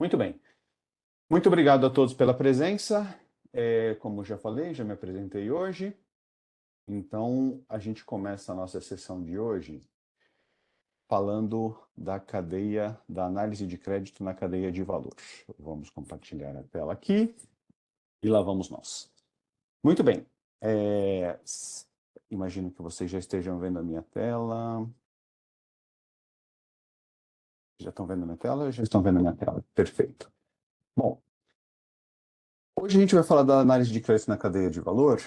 Muito bem. Muito obrigado a todos pela presença. Como já falei, já me apresentei hoje. Então, a gente começa a nossa sessão de hoje falando da análise de crédito na cadeia de valor. Vamos compartilhar a tela aqui e lá vamos nós. Muito bem. Imagino que vocês já estejam vendo a minha tela. Já estão vendo a minha tela? Já estão vendo a minha tela. Perfeito. Bom, hoje a gente vai falar da análise de crédito na cadeia de valor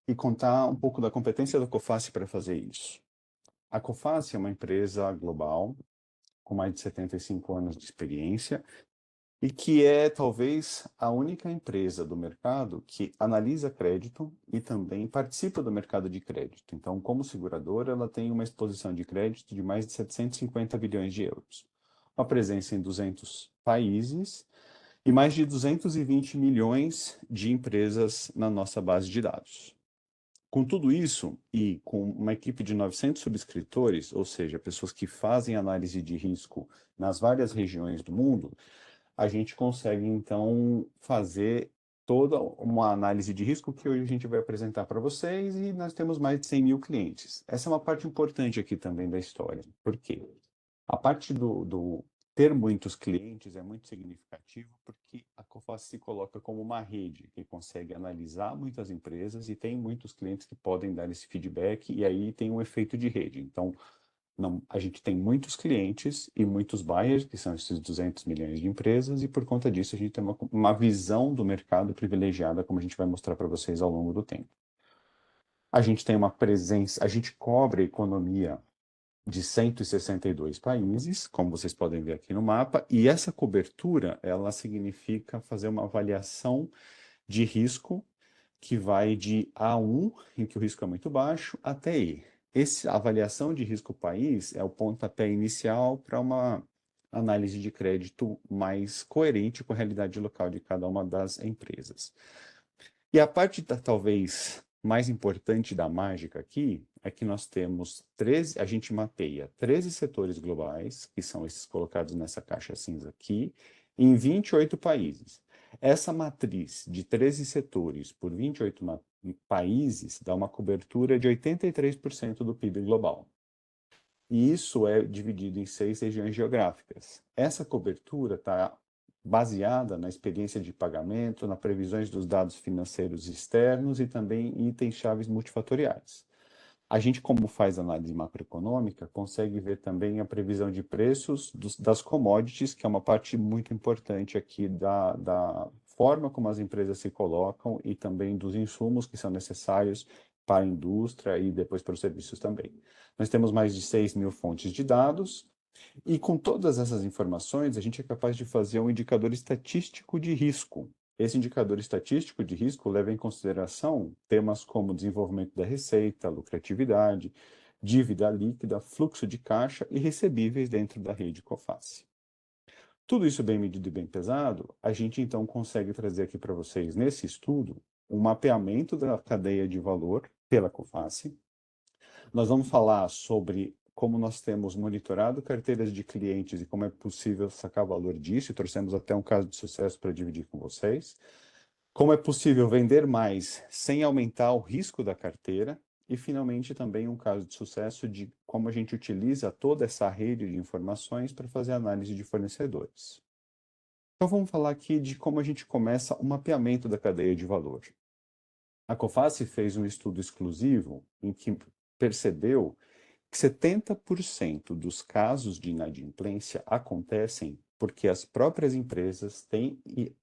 e contar um pouco da competência da Coface para fazer isso. A Coface é uma empresa global com mais de 75 anos de experiência e que é talvez a única empresa do mercado que analisa crédito e também participa do mercado de crédito. Então, como seguradora, ela tem uma exposição de crédito de mais de 750 bilhões de euros, uma presença em 200 países e mais de 220 milhões de empresas na nossa base de dados. Com tudo isso, e com uma equipe de 900 subscritores, ou seja, pessoas que fazem análise de risco nas várias regiões do mundo, a gente consegue, então, fazer toda uma análise de risco que hoje a gente vai apresentar para vocês e nós temos mais de 100 mil clientes. Essa é uma parte importante aqui também da história. Por quê? A parte do ter muitos clientes é muito significativo porque a Coface se coloca como uma rede que consegue analisar muitas empresas e tem muitos clientes que podem dar esse feedback e aí tem um efeito de rede. Então, não, a gente tem muitos clientes e muitos buyers, que são esses 200 milhões de empresas, e por conta disso a gente tem uma visão do mercado privilegiada, como a gente vai mostrar para vocês ao longo do tempo. A gente tem uma presença, a gente cobre a economia de 162 países, como vocês podem ver aqui no mapa, e essa cobertura, ela significa fazer uma avaliação de risco que vai de A1, em que o risco é muito baixo, até E. Essa avaliação de risco país é o pontapé inicial para uma análise de crédito mais coerente com a realidade local de cada uma das empresas. E a parte talvez mais importante da mágica aqui é que nós temos 13, a gente mapeia 13 setores globais, que são esses colocados nessa caixa cinza aqui, em 28 países. Essa matriz de 13 setores por 28 países dá uma cobertura de 83% do PIB global. E isso é dividido em 6 regiões geográficas. Essa cobertura está baseada na experiência de pagamento, nas previsões dos dados financeiros externos e também em itens chaves multifatoriais. A gente, como faz análise macroeconômica, consegue ver também a previsão de preços das commodities, que é uma parte muito importante aqui da forma como as empresas se colocam e também dos insumos que são necessários para a indústria e depois para os serviços também. Nós temos mais de 6 mil fontes de dados, e com todas essas informações, a gente é capaz de fazer um indicador estatístico de risco. Esse indicador estatístico de risco leva em consideração temas como desenvolvimento da receita, lucratividade, dívida líquida, fluxo de caixa e recebíveis dentro da rede Coface. Tudo isso bem medido e bem pesado, a gente então consegue trazer aqui para vocês, nesse estudo, um mapeamento da cadeia de valor pela Coface. Nós vamos falar sobre como nós temos monitorado carteiras de clientes e como é possível sacar valor disso, e trouxemos até um caso de sucesso para dividir com vocês. Como é possível vender mais sem aumentar o risco da carteira. E, finalmente, também um caso de sucesso de como a gente utiliza toda essa rede de informações para fazer análise de fornecedores. Então, vamos falar aqui de como a gente começa o mapeamento da cadeia de valor. A Coface fez um estudo exclusivo em que percebeu que 70% dos casos de inadimplência acontecem porque as próprias empresas têm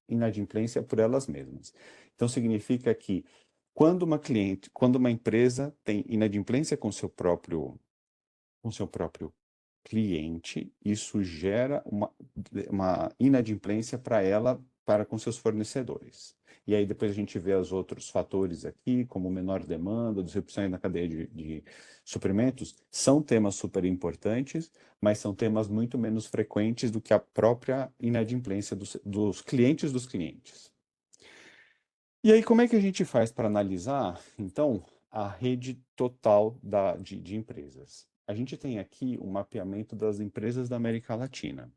inadimplência por elas mesmas. Então, significa que quando uma empresa tem inadimplência com seu próprio cliente, isso gera uma inadimplência para ela, para com seus fornecedores. E aí depois a gente vê os outros fatores aqui, como menor demanda, disrupções na cadeia de suprimentos, são temas super importantes, mas são temas muito menos frequentes do que a própria inadimplência dos clientes dos clientes. E aí, como é que a gente faz para analisar, então, a rede total de empresas? A gente tem aqui o mapeamento das empresas da América Latina.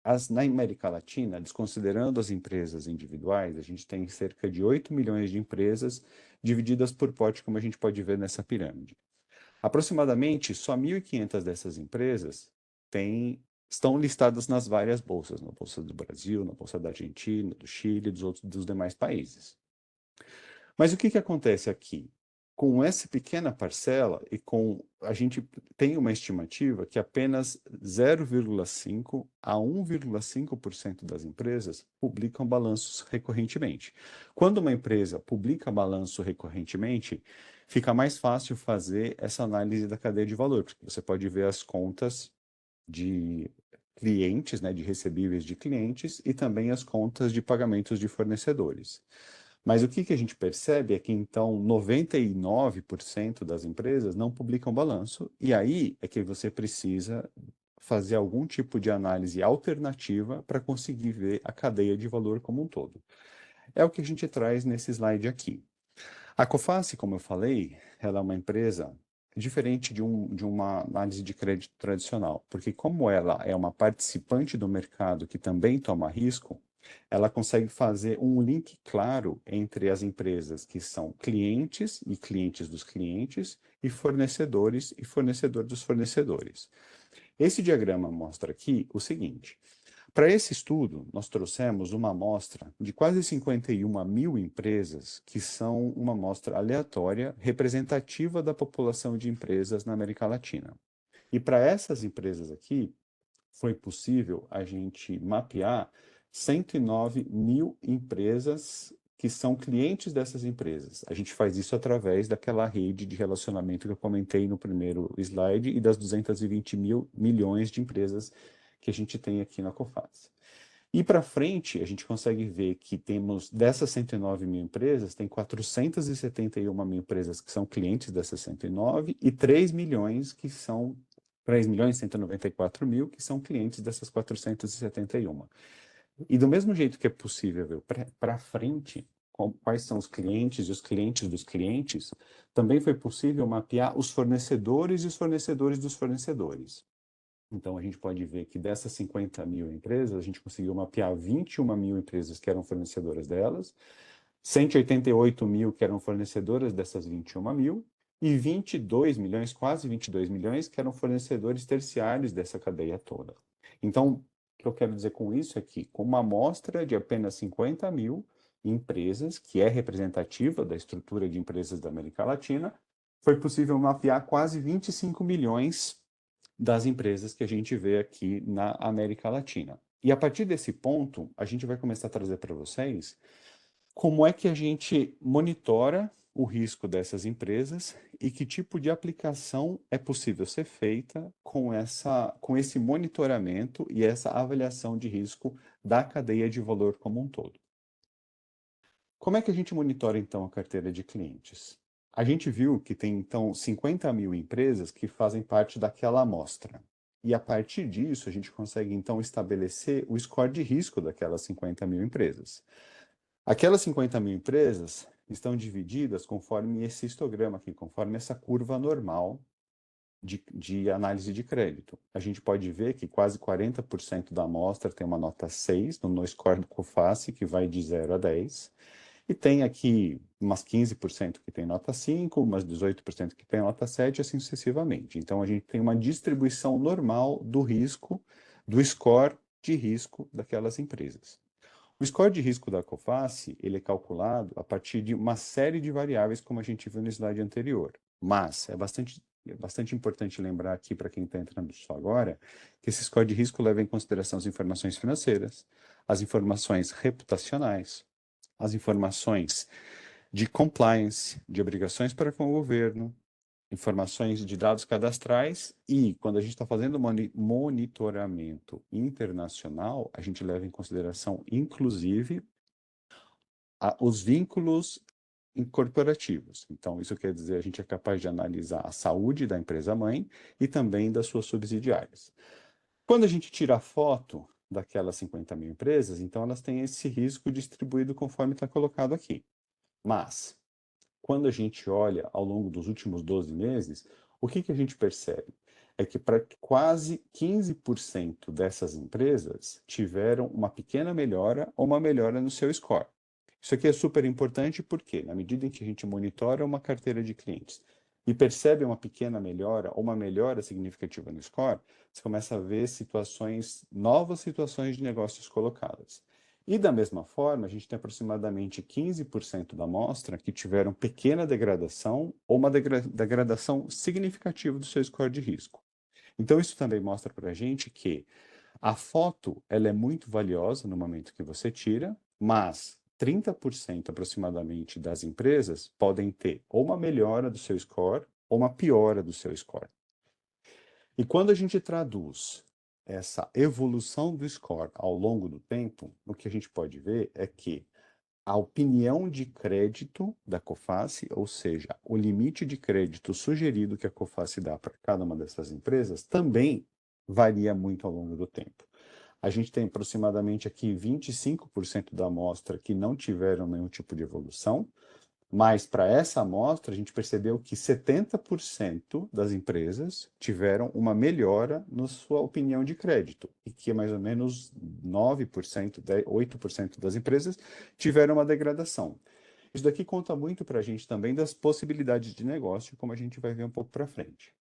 Na América Latina, desconsiderando as empresas individuais, a gente tem cerca de 8 milhões de empresas divididas por porte, como a gente pode ver nessa pirâmide. Aproximadamente, só 1.500 dessas empresas estão listadas nas várias bolsas, na Bolsa do Brasil, na Bolsa da Argentina, do Chile, dos demais países. Mas o que acontece aqui? Com essa pequena parcela a gente tem uma estimativa que apenas 0,5 a 1,5% das empresas publicam balanços recorrentemente. Quando uma empresa publica balanço recorrentemente, fica mais fácil fazer essa análise da cadeia de valor, porque você pode ver as contas de clientes, né, de recebíveis de clientes e também as contas de pagamentos de fornecedores. Mas o que a gente percebe é que, então, 99% das empresas não publicam balanço, e aí é que você precisa fazer algum tipo de análise alternativa para conseguir ver a cadeia de valor como um todo. É o que a gente traz nesse slide aqui. A Coface, como eu falei, ela é uma empresa diferente de uma análise de crédito tradicional, porque como ela é uma participante do mercado que também toma risco, ela consegue fazer um link claro entre as empresas que são clientes e clientes dos clientes e fornecedores e fornecedor dos fornecedores. Esse diagrama mostra aqui o seguinte: para esse estudo, nós trouxemos uma amostra de quase 51 mil empresas, que são uma amostra aleatória, representativa da população de empresas na América Latina. E para essas empresas aqui, foi possível a gente mapear 109 mil empresas que são clientes dessas empresas. A gente faz isso através daquela rede de relacionamento que eu comentei no primeiro slide e das 220 milhões de empresas que a gente tem aqui na Coface. E para frente, a gente consegue ver que temos, dessas 109 mil empresas, tem 471 mil empresas que são clientes dessas 109 e 3 milhões que são 3 milhões e 194 mil que são clientes dessas 471. E do mesmo jeito que é possível ver para frente quais são os clientes e os clientes dos clientes, também foi possível mapear os fornecedores e os fornecedores dos fornecedores. Então, a gente pode ver que dessas 50 mil empresas, a gente conseguiu mapear 21 mil empresas que eram fornecedoras delas, 188 mil que eram fornecedoras dessas 21 mil, e 22 milhões, quase 22 milhões, que eram fornecedores terciários dessa cadeia toda. Então, o que eu quero dizer com isso é que, com uma amostra de apenas 50 mil empresas, que é representativa da estrutura de empresas da América Latina, foi possível mapear quase 25 milhões das empresas que a gente vê aqui na América Latina. E a partir desse ponto, a gente vai começar a trazer para vocês como é que a gente monitora o risco dessas empresas e que tipo de aplicação é possível ser feita com esse monitoramento e essa avaliação de risco da cadeia de valor como um todo. Como é que a gente monitora, então, a carteira de clientes? A gente viu que tem, então, 50 mil empresas que fazem parte daquela amostra. E a partir disso, a gente consegue, então, estabelecer o score de risco daquelas 50 mil empresas. Aquelas 50 mil empresas estão divididas conforme esse histograma aqui, conforme essa curva normal de análise de crédito. A gente pode ver que quase 40% da amostra tem uma nota 6 no score do COFACE, que vai de 0 a 10. E tem aqui umas 15% que tem nota 5, umas 18% que tem nota 7, assim sucessivamente. Então, a gente tem uma distribuição normal do risco, do score de risco daquelas empresas. O score de risco da Coface, ele é calculado a partir de uma série de variáveis, como a gente viu no slide anterior. Mas é bastante importante lembrar aqui, para quem está entrando só agora, que esse score de risco leva em consideração as informações financeiras, as informações reputacionais, as informações de compliance, de obrigações para com o governo, informações de dados cadastrais e, quando a gente está fazendo monitoramento internacional, a gente leva em consideração, inclusive, os vínculos corporativos. Então, isso quer dizer, a gente é capaz de analisar a saúde da empresa-mãe e também das suas subsidiárias. Quando a gente tira a foto daquelas 50 mil empresas, então elas têm esse risco distribuído conforme está colocado aqui. Mas, quando a gente olha ao longo dos últimos 12 meses, o que a gente percebe? é que para quase 15% dessas empresas tiveram uma pequena melhora ou uma melhora no seu score. Isso aqui é super importante porque, na medida em que a gente monitora uma carteira de clientes e percebe uma pequena melhora ou uma melhora significativa no score, você começa a ver novas situações de negócios colocadas. E da mesma forma, a gente tem aproximadamente 15% da amostra que tiveram pequena degradação ou uma degradação significativa do seu score de risco. Então, isso também mostra para a gente que a foto ela é muito valiosa no momento que você tira, mas 30% aproximadamente das empresas podem ter ou uma melhora do seu score ou uma piora do seu score. E quando a gente traduz essa evolução do score ao longo do tempo, o que a gente pode ver é que a opinião de crédito da COFACE, ou seja, o limite de crédito sugerido que a COFACE dá para cada uma dessas empresas, também varia muito ao longo do tempo. A gente tem aproximadamente aqui 25% da amostra que não tiveram nenhum tipo de evolução, mas para essa amostra a gente percebeu que 70% das empresas tiveram uma melhora na sua opinião de crédito, e que mais ou menos 9%, 8% das empresas tiveram uma degradação. Isso daqui conta muito para a gente também das possibilidades de negócio, como a gente vai ver um pouco para frente.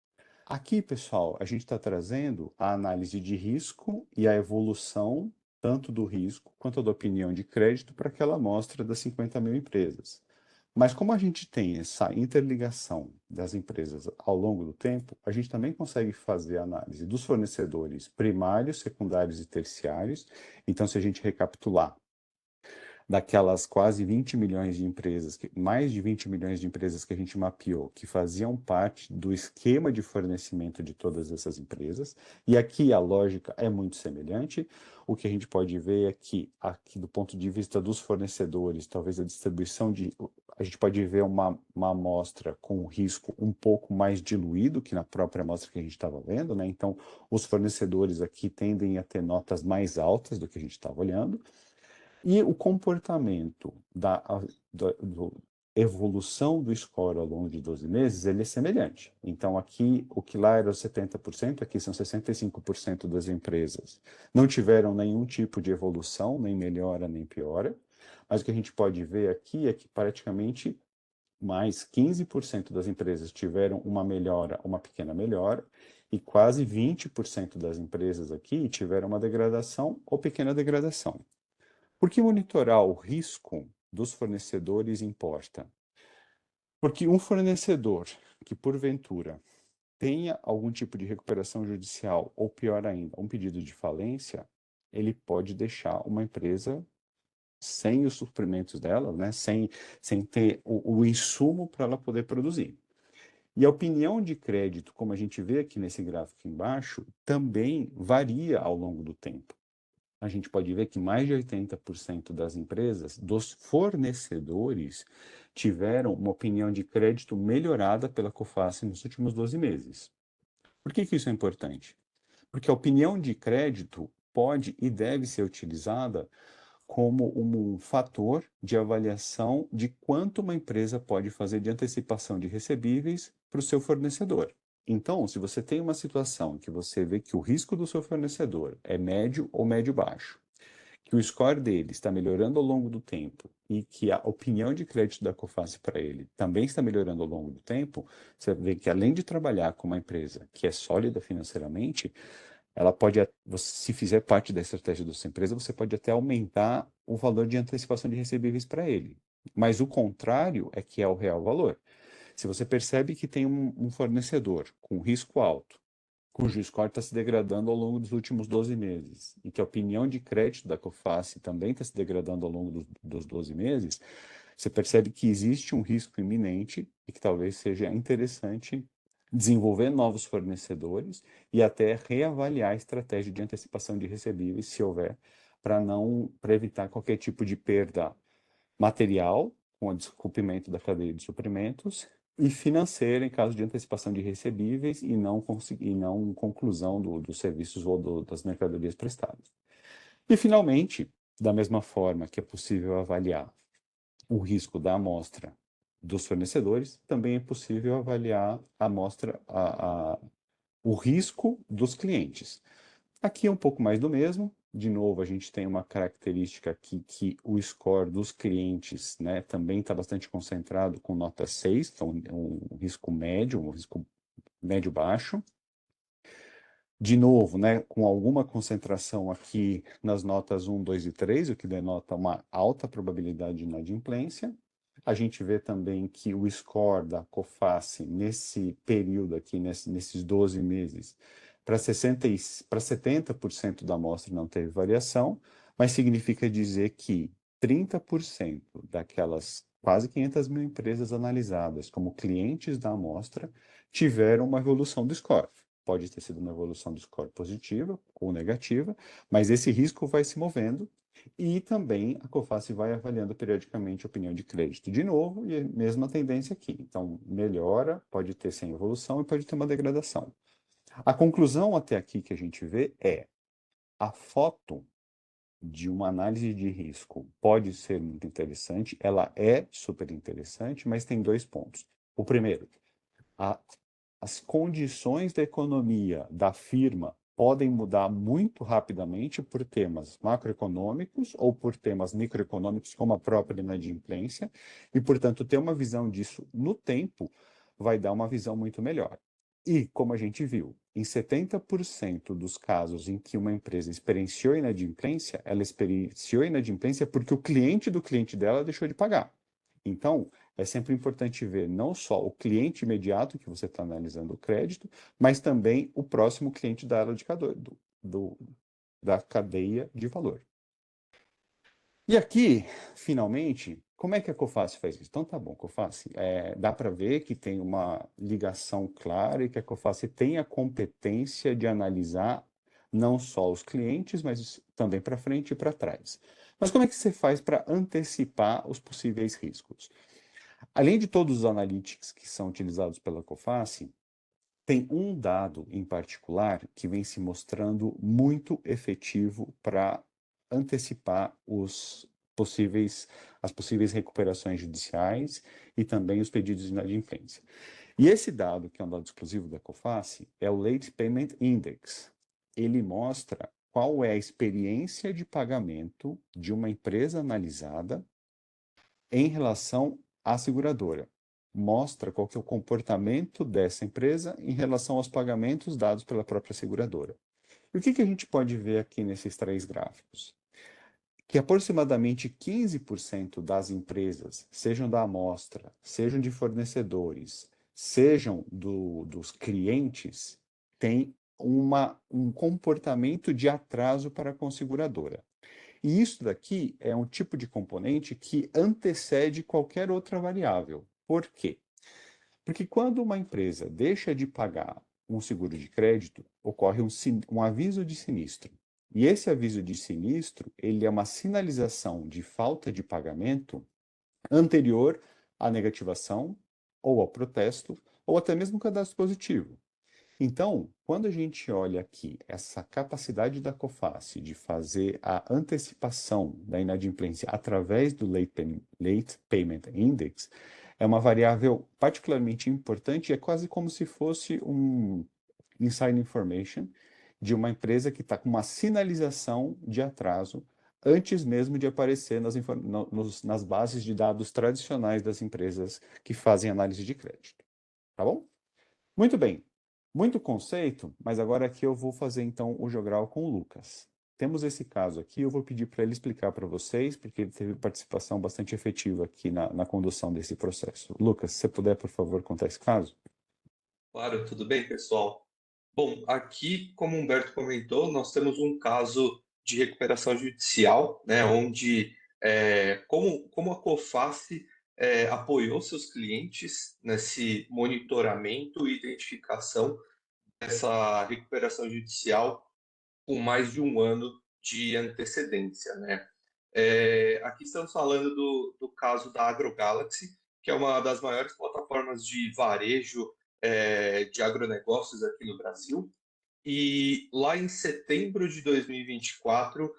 Aqui, pessoal, a gente está trazendo a análise de risco e a evolução tanto do risco quanto da opinião de crédito para aquela amostra das 50 mil empresas. Mas como a gente tem essa interligação das empresas ao longo do tempo, a gente também consegue fazer a análise dos fornecedores primários, secundários e terciários. Então, se a gente recapitular, daquelas quase 20 milhões de empresas, mais de 20 milhões de empresas que a gente mapeou, que faziam parte do esquema de fornecimento de todas essas empresas, e aqui a lógica é muito semelhante. O que a gente pode ver é que, aqui do ponto de vista dos fornecedores, talvez a distribuição a gente pode ver uma amostra com o risco um pouco mais diluído que na própria amostra que a gente estava vendo, né? Então, os fornecedores aqui tendem a ter notas mais altas do que a gente estava olhando. E o comportamento da evolução do score ao longo de 12 meses, ele é semelhante. Então, aqui, o que lá era 70%, aqui são 65% das empresas. Não tiveram nenhum tipo de evolução, nem melhora, nem piora. Mas o que a gente pode ver aqui é que praticamente mais 15% das empresas tiveram uma melhora, uma pequena melhora, e quase 20% das empresas aqui tiveram uma degradação ou pequena degradação. Por que monitorar o risco dos fornecedores importa? Porque um fornecedor que, porventura, tenha algum tipo de recuperação judicial, ou pior ainda, um pedido de falência, ele pode deixar uma empresa sem os suprimentos dela, né? sem ter o insumo para ela poder produzir. E a opinião de crédito, como a gente vê aqui nesse gráfico embaixo, também varia ao longo do tempo. A gente pode ver que mais de 80% das empresas, dos fornecedores, tiveram uma opinião de crédito melhorada pela COFACE nos últimos 12 meses. Por que isso é importante? Porque a opinião de crédito pode e deve ser utilizada como um fator de avaliação de quanto uma empresa pode fazer de antecipação de recebíveis para o seu fornecedor. Então, se você tem uma situação que você vê que o risco do seu fornecedor é médio ou médio-baixo, que o score dele está melhorando ao longo do tempo e que a opinião de crédito da COFACE para ele também está melhorando ao longo do tempo, você vê que além de trabalhar com uma empresa que é sólida financeiramente, ela pode, se fizer parte da estratégia da sua empresa, você pode até aumentar o valor de antecipação de recebíveis para ele. Mas o contrário é que é o real valor. Se você percebe que tem um fornecedor com risco alto, cujo score está se degradando ao longo dos últimos 12 meses, e que a opinião de crédito da COFACE também está se degradando ao longo dos 12 meses, você percebe que existe um risco iminente e que talvez seja interessante desenvolver novos fornecedores e até reavaliar a estratégia de antecipação de recebíveis, se houver, para evitar qualquer tipo de perda material, com o descumprimento da cadeia de suprimentos, e financeira, em caso de antecipação de recebíveis e não conclusão dos serviços ou das mercadorias prestadas. E, finalmente, da mesma forma que é possível avaliar o risco da amostra dos fornecedores, também é possível avaliar a amostra, o risco dos clientes. Aqui é um pouco mais do mesmo. De novo, a gente tem uma característica aqui que o score dos clientes, né, também está bastante concentrado com nota 6, então é um risco médio, um risco médio-baixo. De novo, né, com alguma concentração aqui nas notas 1, 2 e 3, o que denota uma alta probabilidade de inadimplência. A gente vê também que o score da COFACE nesse período aqui, nesses 12 meses, para 70% da amostra não teve variação, mas significa dizer que 30% daquelas quase 500 mil empresas analisadas como clientes da amostra tiveram uma evolução do score. Pode ter sido uma evolução do score positiva ou negativa, mas esse risco vai se movendo e também a COFACE vai avaliando periodicamente a opinião de crédito de novo, e a mesma tendência aqui. Então, melhora, pode ter sem evolução e pode ter uma degradação. A conclusão até aqui que a gente vê é a foto de uma análise de risco pode ser muito interessante, ela é super interessante, mas tem dois pontos. O primeiro, a as condições da economia da firma podem mudar muito rapidamente por temas macroeconômicos ou por temas microeconômicos, como a própria inadimplência, e, portanto, ter uma visão disso no tempo vai dar uma visão muito melhor. E, como a gente viu, em 70% dos casos em que uma empresa experienciou inadimplência, ela experienciou inadimplência porque o cliente do cliente dela deixou de pagar. Então, é sempre importante ver não só o cliente imediato que você está analisando o crédito, mas também o próximo cliente da área de da cadeia de valor. E aqui, finalmente, como é que a COFACE faz isso? Então tá bom, COFACE, dá para ver que tem uma ligação clara e que a COFACE tem a competência de analisar não só os clientes, mas também para frente e para trás. Mas como é que você faz para antecipar os possíveis riscos? Além de todos os analytics que são utilizados pela COFACE, tem um dado em particular que vem se mostrando muito efetivo para antecipar as possíveis recuperações judiciais e também os pedidos de inadimplência. E esse dado, que é um dado exclusivo da COFACE, é o Late Payment Index. Ele mostra qual é a experiência de pagamento de uma empresa analisada em relação à seguradora. Mostra qual que é o comportamento dessa empresa em relação aos pagamentos dados pela própria seguradora. E o que a gente pode ver aqui nesses três gráficos? Que aproximadamente 15% das empresas, sejam da amostra, sejam de fornecedores, sejam dos clientes, têm um comportamento de atraso para com a seguradora. E isso daqui é um tipo de componente que antecede qualquer outra variável. Por quê? Porque quando uma empresa deixa de pagar um seguro de crédito, ocorre um aviso de sinistro. E esse aviso de sinistro, ele é uma sinalização de falta de pagamento anterior à negativação, ou ao protesto, ou até mesmo cadastro positivo. Então, quando a gente olha aqui essa capacidade da COFACE de fazer a antecipação da inadimplência através do Late Payment Index, é uma variável particularmente importante, é quase como se fosse um inside information de uma empresa que está com uma sinalização de atraso antes mesmo de aparecer nas bases de dados tradicionais das empresas que fazem análise de crédito. Tá bom? Muito bem. Muito conceito, mas agora aqui eu vou fazer então o jogral com o Lucas. Temos esse caso aqui, eu vou pedir para ele explicar para vocês, porque ele teve participação bastante efetiva aqui na condução desse processo. Lucas, se você puder, por favor, contar esse caso? Claro, tudo bem, pessoal? Bom, aqui, como o Humberto comentou, nós temos um caso de recuperação judicial, né, onde, como a COFACE apoiou seus clientes nesse monitoramento e identificação dessa recuperação judicial com mais de um ano de antecedência, né? Aqui estamos falando do caso da AgroGalaxy, que é uma das maiores plataformas de varejo de agronegócios aqui no Brasil. E lá em setembro de 2024,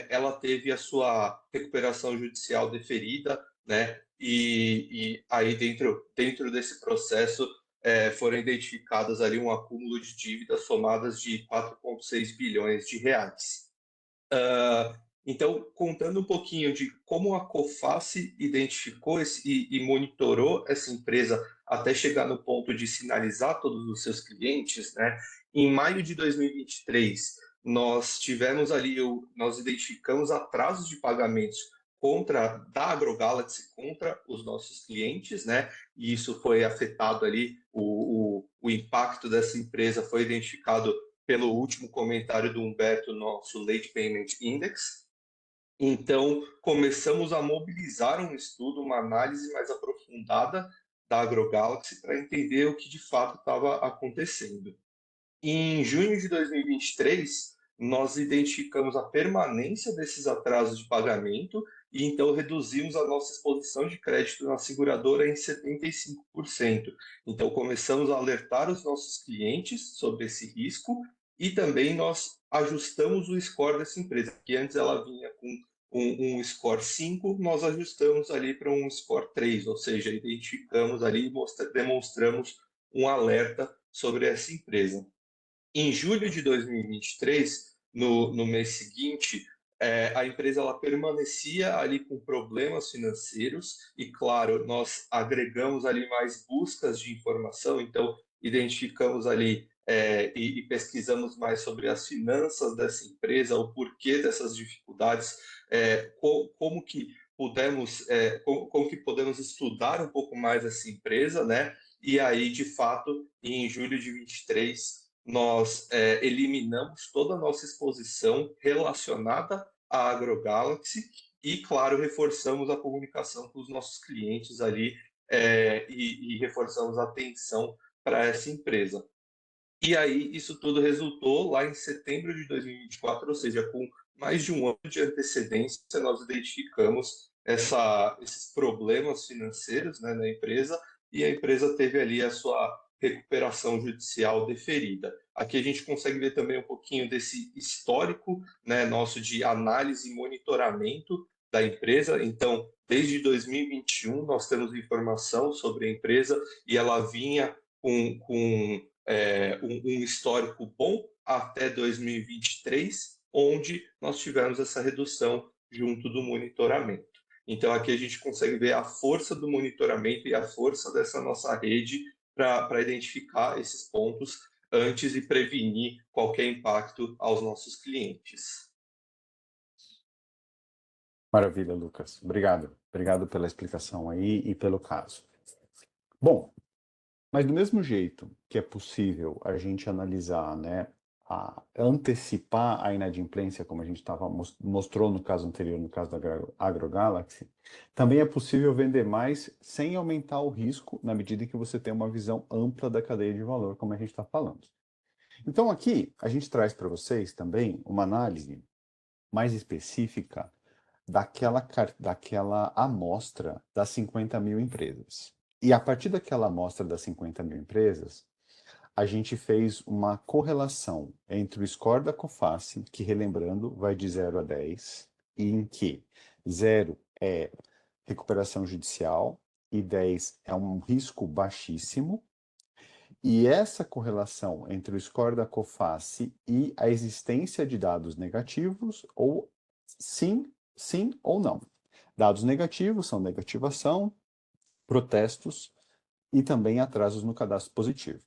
ela teve a sua recuperação judicial deferida, né? E aí dentro desse processo, foram identificadas ali um acúmulo de dívidas somadas de 4,6 bilhões de reais. Então, contando um pouquinho de como a Coface identificou e monitorou essa empresa até chegar no ponto de sinalizar todos os seus clientes, né? Em maio de 2023, nós tivemos ali, nós identificamos atrasos de pagamentos da AgroGalaxy contra os nossos clientes, né? E isso foi afetado ali, o impacto dessa empresa foi identificado pelo último comentário do Humberto, nosso Late Payment Index. Então, começamos a mobilizar um estudo, uma análise mais aprofundada da AgroGalaxy para entender o que de fato estava acontecendo. Em junho de 2023, nós identificamos a permanência desses atrasos de pagamento e então reduzimos a nossa exposição de crédito na seguradora em 75%. Então, começamos a alertar os nossos clientes sobre esse risco e também nós ajustamos o score dessa empresa, que antes ela vinha com um score 5, nós ajustamos ali para um score 3, ou seja, identificamos ali e demonstramos um alerta sobre essa empresa. Em julho de 2023, no mês seguinte, a empresa ela permanecia ali com problemas financeiros e, claro, nós agregamos ali mais buscas de informação, então identificamos ali e pesquisamos mais sobre as finanças dessa empresa, o porquê dessas dificuldades, como que como que podemos estudar um pouco mais essa empresa, né? E aí, de fato, em julho de 23, nós eliminamos toda a nossa exposição relacionada à AgroGalaxy e, claro, reforçamos a comunicação com os nossos clientes ali e reforçamos a atenção para essa empresa. E aí, isso tudo resultou lá em setembro de 2024, ou seja, com mais de um ano de antecedência, nós identificamos esses problemas financeiros, né, na empresa e a empresa teve ali a sua recuperação judicial deferida. Aqui a gente consegue ver também um pouquinho desse histórico, né, nosso de análise e monitoramento da empresa. Então, desde 2021, nós temos informação sobre a empresa e ela vinha com um histórico bom até 2023, onde nós tivemos essa redução junto do monitoramento. Então, aqui a gente consegue ver a força do monitoramento e a força dessa nossa rede para identificar esses pontos antes de prevenir qualquer impacto aos nossos clientes. Maravilha, Lucas. Obrigado. Obrigado pela explicação aí e pelo caso. Bom, mas do mesmo jeito que é possível a gente analisar, né, antecipar a inadimplência, como a gente mostrou no caso anterior, no caso da AgroGalaxy, também é possível vender mais sem aumentar o risco, na medida em que você tem uma visão ampla da cadeia de valor, como a gente está falando. Então aqui a gente traz para vocês também uma análise mais específica daquela amostra das 50 mil empresas. E a partir daquela amostra das 50 mil empresas, a gente fez uma correlação entre o score da Coface, que, relembrando, vai de 0 a 10, e em que 0 é recuperação judicial e 10 é um risco baixíssimo. E essa correlação entre o score da Coface e a existência de dados negativos, ou sim ou não. Dados negativos são negativação, protestos e também atrasos no cadastro positivo.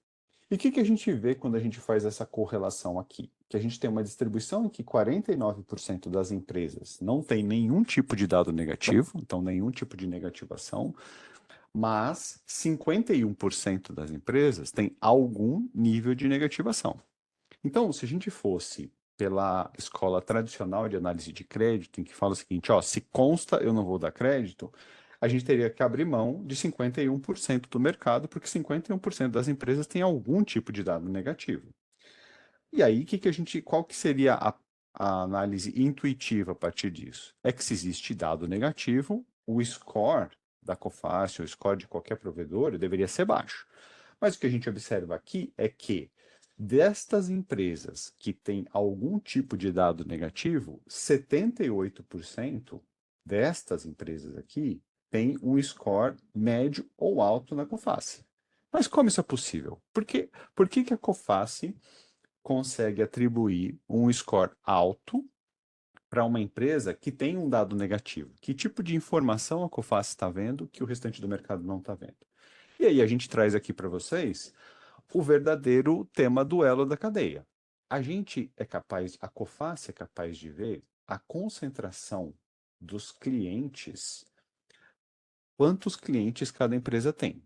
E o que a gente vê quando a gente faz essa correlação aqui? Que a gente tem uma distribuição em que 49% das empresas não tem nenhum tipo de dado negativo, então nenhum tipo de negativação, mas 51% das empresas tem algum nível de negativação. Então, se a gente fosse pela escola tradicional de análise de crédito, em que fala o seguinte, ó, se consta, eu não vou dar crédito, a gente teria que abrir mão de 51% do mercado, porque 51% das empresas têm algum tipo de dado negativo. E aí, qual que seria a análise intuitiva a partir disso? É que se existe dado negativo, o score da Coface, o score de qualquer provedor, deveria ser baixo. Mas o que a gente observa aqui é que destas empresas que têm algum tipo de dado negativo, 78% destas empresas aqui têm um score médio ou alto na Coface. Mas como isso é possível? Por que a COFACE consegue atribuir um score alto para uma empresa que tem um dado negativo? Que tipo de informação a COFACE está vendo que o restante do mercado não está vendo? E aí a gente traz aqui para vocês o verdadeiro tema do elo da cadeia. A COFACE é capaz de ver a concentração dos clientes, quantos clientes cada empresa tem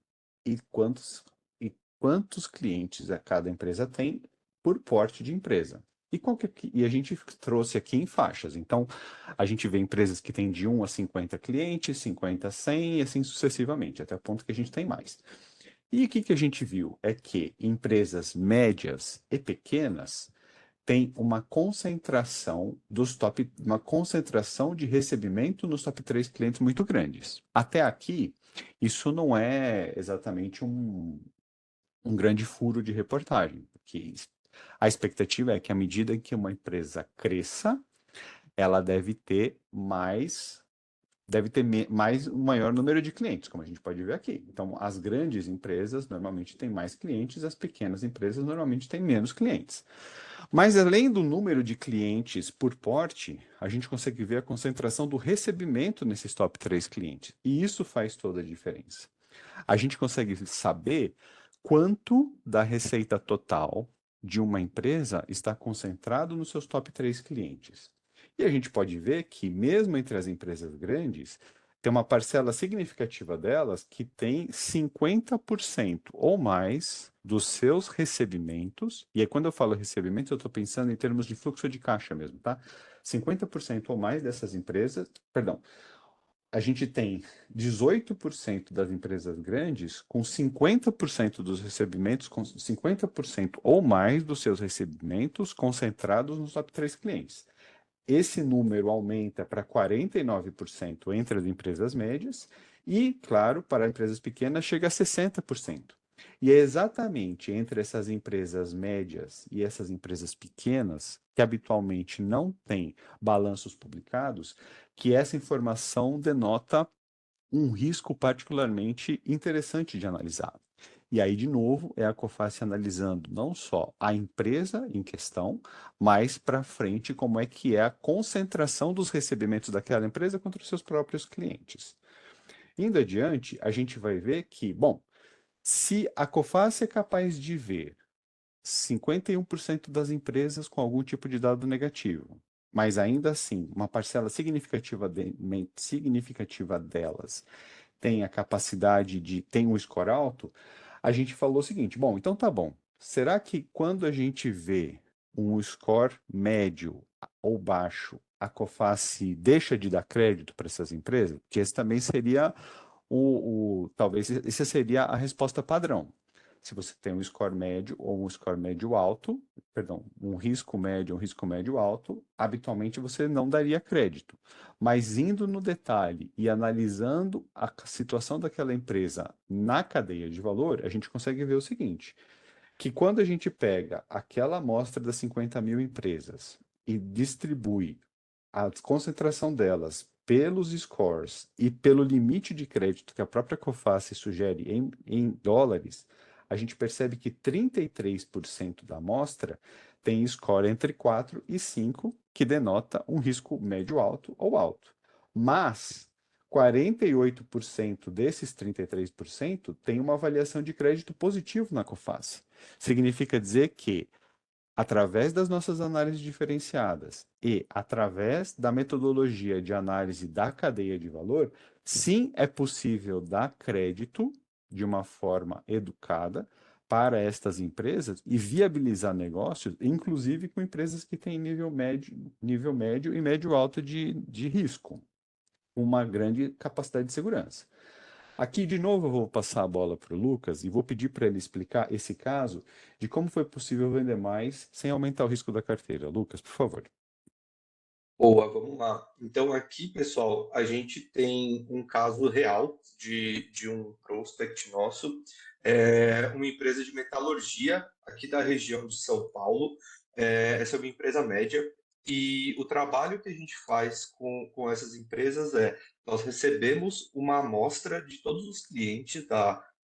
e quantos clientes a cada empresa tem por porte de empresa. E a gente trouxe aqui em faixas. Então, a gente vê empresas que têm de 1 a 50 clientes, 50 a 100 e assim sucessivamente, até o ponto que a gente tem mais. E o que a gente viu? É que empresas médias e pequenas têm uma concentração de recebimento nos top 3 clientes muito grandes. Até aqui, isso não é exatamente um grande furo de reportagem, porque a expectativa é que à medida que uma empresa cresça, ela deve ter mais um maior número de clientes, como a gente pode ver aqui. Então, as grandes empresas normalmente têm mais clientes, as pequenas empresas normalmente têm menos clientes. Mas além do número de clientes por porte, a gente consegue ver a concentração do recebimento nesses top 3 clientes. E isso faz toda a diferença. A gente consegue saber quanto da receita total de uma empresa está concentrado nos seus top 3 clientes. E a gente pode ver que, mesmo entre as empresas grandes, tem uma parcela significativa delas que tem 50% ou mais dos seus recebimentos, e aí quando eu falo recebimentos, eu estou pensando em termos de fluxo de caixa mesmo, tá? 50% ou mais dessas empresas, perdão, a gente tem 18% das empresas grandes com 50% dos recebimentos, com 50% ou mais dos seus recebimentos concentrados nos top 3 clientes. Esse número aumenta para 49% entre as empresas médias e, claro, para empresas pequenas chega a 60%. E é exatamente entre essas empresas médias e essas empresas pequenas, que habitualmente não têm balanços publicados, que essa informação denota um risco particularmente interessante de analisar. E aí, de novo, é a COFACE analisando não só a empresa em questão, mas para frente como é que é a concentração dos recebimentos daquela empresa contra os seus próprios clientes. Indo adiante, a gente vai ver que, bom, se a COFACE é capaz de ver 51% das empresas com algum tipo de dado negativo, mas ainda assim, uma parcela significativa delas tem um score alto, a gente falou o seguinte, bom, então tá bom. Será que quando a gente vê um score médio ou baixo, a COFACE deixa de dar crédito para essas empresas? Que esse também seria talvez essa seria a resposta padrão. Se você tem um score médio ou um score médio alto, perdão, um risco médio ou um risco médio alto, habitualmente você não daria crédito. Mas indo no detalhe e analisando a situação daquela empresa na cadeia de valor, a gente consegue ver o seguinte, que quando a gente pega aquela amostra das 50 mil empresas e distribui a concentração delas pelos scores e pelo limite de crédito que a própria COFACE sugere em dólares, a gente percebe que 33% da amostra tem score entre 4 e 5, que denota um risco médio alto ou alto. Mas 48% desses 33% tem uma avaliação de crédito positivo na COFACE. Significa dizer que através das nossas análises diferenciadas e através da metodologia de análise da cadeia de valor, sim, é possível dar crédito de uma forma educada para estas empresas e viabilizar negócios, inclusive com empresas que têm nível médio e médio alto de risco, uma grande capacidade de segurança. Aqui, de novo, eu vou passar a bola para o Lucas e vou pedir para ele explicar esse caso de como foi possível vender mais sem aumentar o risco da carteira. Lucas, por favor. Boa, vamos lá. Então, aqui, pessoal, a gente tem um caso real de um prospect nosso, uma empresa de metalurgia aqui da região de São Paulo. Essa é uma empresa média. E o trabalho que a gente faz com essas empresas nós recebemos uma amostra de todos os clientes